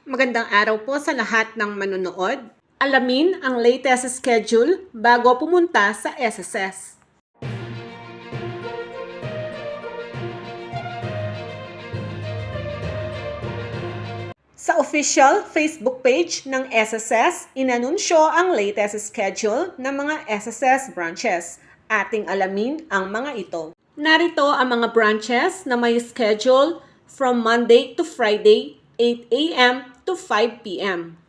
Magandang araw po sa lahat ng manonood. Alamin ang latest schedule bago pumunta sa SSS. Sa official Facebook page ng SSS, inanunsyo ang latest schedule ng mga SSS branches. Ating alamin ang mga ito. Narito ang mga branches na may schedule from Monday to Friday, 8 a.m. to 5 p.m.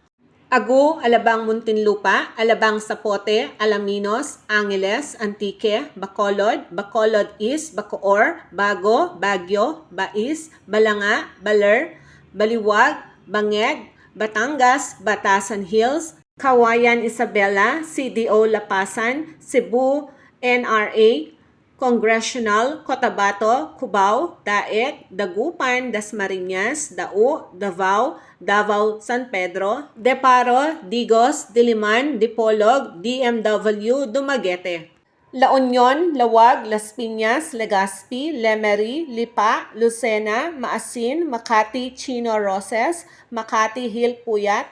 Agu, Alabang Muntinlupa, Alabang Sapote, Alaminos, Angeles, Antique, Bacolod, Bacolod East, Bacoor, Bago, Baguio, Bais, Balanga, Baler, Baliwag, Bangeg, Batangas, Batasan Hills, Kawayan Isabela, CDO Lapasan, Cebu, NRA, Congressional, Cotabato, Cubao, Daet, Dagupan, Dasmariñas, Dao, Davao, Davao San Pedro, Deparo, Digos, Diliman, Dipolog, DMW, Dumaguete. La Union, Lawag, Las Piñas, Legazpi, Lemery, Lipa, Lucena, Maasin, Makati, Chino Roses, Makati Hill Puyat,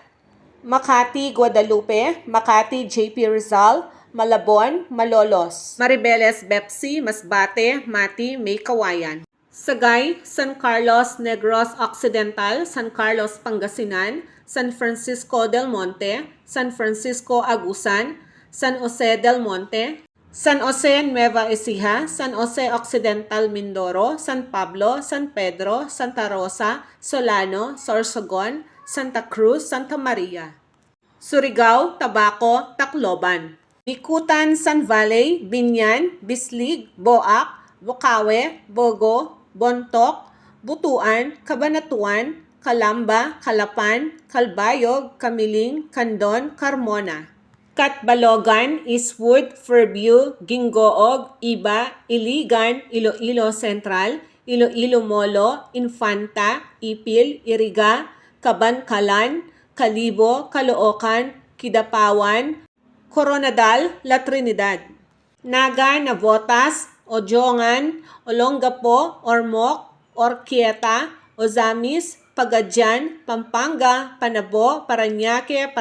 Makati Guadalupe, Makati JP Rizal, Malabon, Malolos, Maribeles, Bepsi, Masbate, Mati, May Kawayan. Sagay, San Carlos, Negros Occidental, San Carlos, Pangasinan, San Francisco del Monte, San Francisco Agusan, San Jose del Monte, San Jose Nueva Ecija, San Jose Occidental Mindoro, San Pablo, San Pedro, Santa Rosa, Solano, Sorsogon, Santa Cruz, Santa Maria. Surigao, Tabaco, Tacloban. Bikutan, San Valley, Binyan, Bislig, Boac, Bukawe, Bogo, Bontok, Butuan, Cabanatuan, Calamba, Calapan, Calbayog, Kamiling, Candon, Carmona. Catbalogan, Eastwood, Fairview, Gingoog, Iba, Iligan, Iloilo Central, Iloilo Molo, Infanta, Ipil, Iriga, Cabancalan, Kalibo, Caloocan, Kidapawan, Coronadal, La Trinidad. Naga, Navotas, Ojongan, Olongapo, Ormoc, Orquieta, Ozamis, Pagadian, Pampanga, Panabo, Parañaque,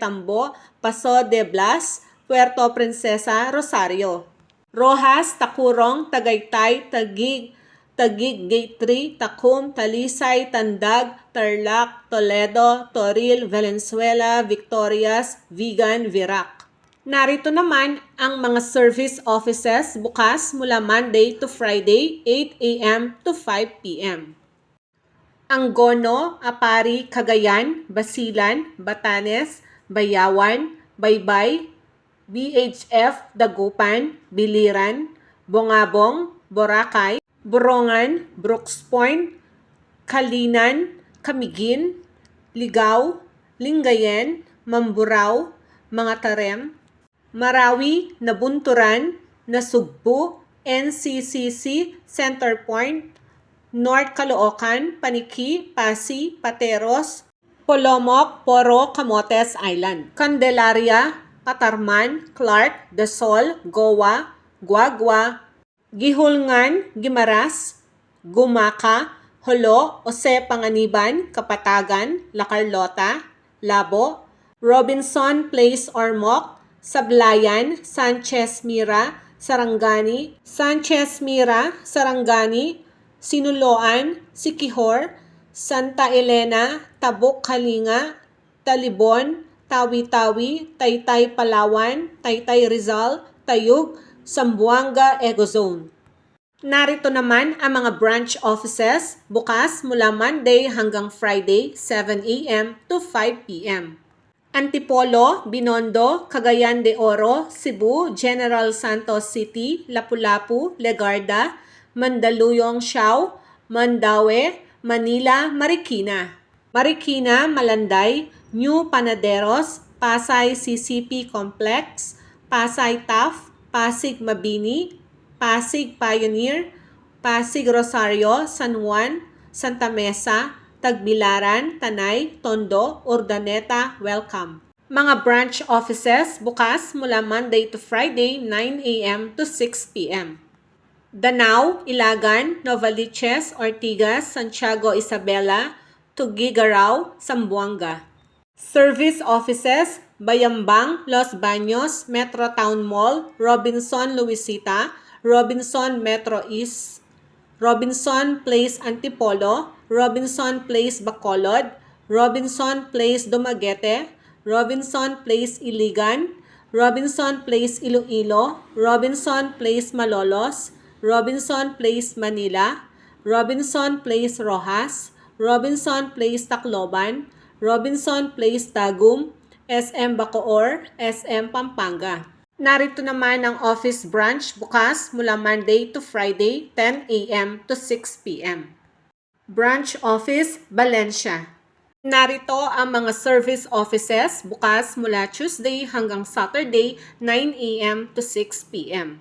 Tambo, Paso de Blas, Puerto Princesa, Rosario. Rojas, Takurong, Tagaytay, Taguig, Gate 3, Tacum, Talisay, Tandag, Tarlac, Toledo, Toril, Valenzuela, Victorias, Vigan, Virac. Narito naman ang mga service offices bukas mula Monday to Friday, 8 a.m. to 5 p.m. Angono, Apari, Cagayan, Basilan, Batanes, Bayawan, Baybay, BHF, Dagupan, Biliran, Bongabong, Boracay, Borongan, Brooks Point, Kalinan, Camiguin, Ligao, Lingayen, Mamburao, Mga Tarem, Marawi, Nabunturan, Nasugbu, NCCC, Center Point, North Caloocan, Paniki, Pasi, Pateros, Polomok, Poro, Camotes Island, Candelaria, Patarman, Clark, Desol, Goa, Guagua, Gihulngan, Gimaras, Gumaka, Holo, Ose Panganiban, Kapatagan, La Carlota, Labo, Robinson Place Ormoc, Sablayan, Sanchez Mira, Sarangani, Sinuloan, Siquijor, Santa Elena, Tabuk Kalinga, Talibon, Tawi-Tawi, Taytay Palawan, Taytay Rizal, Tayug, Zamboanga Ecozone. Narito naman ang mga branch offices bukas mula Monday hanggang Friday, 7 a.m. to 5 p.m. Antipolo, Binondo, Cagayan de Oro, Cebu, General Santos City, Lapu-Lapu, Legarda, Mandaluyong, Siao, Mandaue, Manila, Marikina. Marikina, Malanday, New Panaderos, Pasay CCP Complex, Pasay TAF, Pasig Mabini, Pasig Pioneer, Pasig Rosario, San Juan, Santa Mesa, Tagbilaran, Tanay, Tondo, Urdaneta, Welcome. Mga branch offices bukas mula Monday to Friday, 9 a.m. to 6 p.m. Danao, Ilagan, Novaliches, Ortigas, Santiago Isabela, Tugigaraw, Zamboanga. Service offices, Bayambang, Los Baños, Metro Town Mall, Robinson, Luisita, Robinson Metro East, Robinson Place Antipolo, Robinson Place Bacolod, Robinson Place Dumaguete, Robinson Place Iligan, Robinson Place Iloilo, Robinson Place Malolos, Robinson Place Manila, Robinson Place Rojas, Robinson Place Tacloban, Robinson Place Tagum, SM Bacoor, SM Pampanga. Narito naman ang office branch bukas mula Monday to Friday, 10 a.m. to 6 p.m. Branch Office, Valencia. Narito ang mga service offices bukas mula Tuesday hanggang Saturday, 9 a.m. to 6 p.m.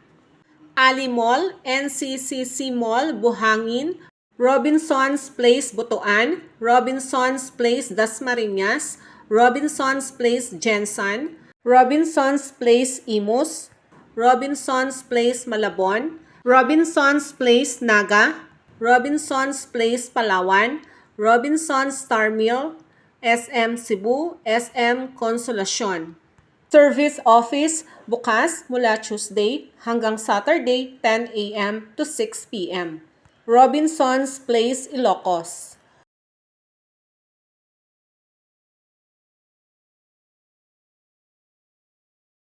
Ali Mall, NCCC Mall, Buhangin, Robinson's Place, Butuan, Robinson's Place, Dasmariñas, Robinson's Place, Jensan, Robinson's Place, Imus, Robinson's Place, Malabon, Robinson's Place, Naga, Robinson's Place, Palawan, Robinson's Star Mill, SM Cebu, SM Consolacion. Service Office bukas mula Tuesday hanggang Saturday 10 a.m. to 6 p.m. Robinson's Place, Ilocos.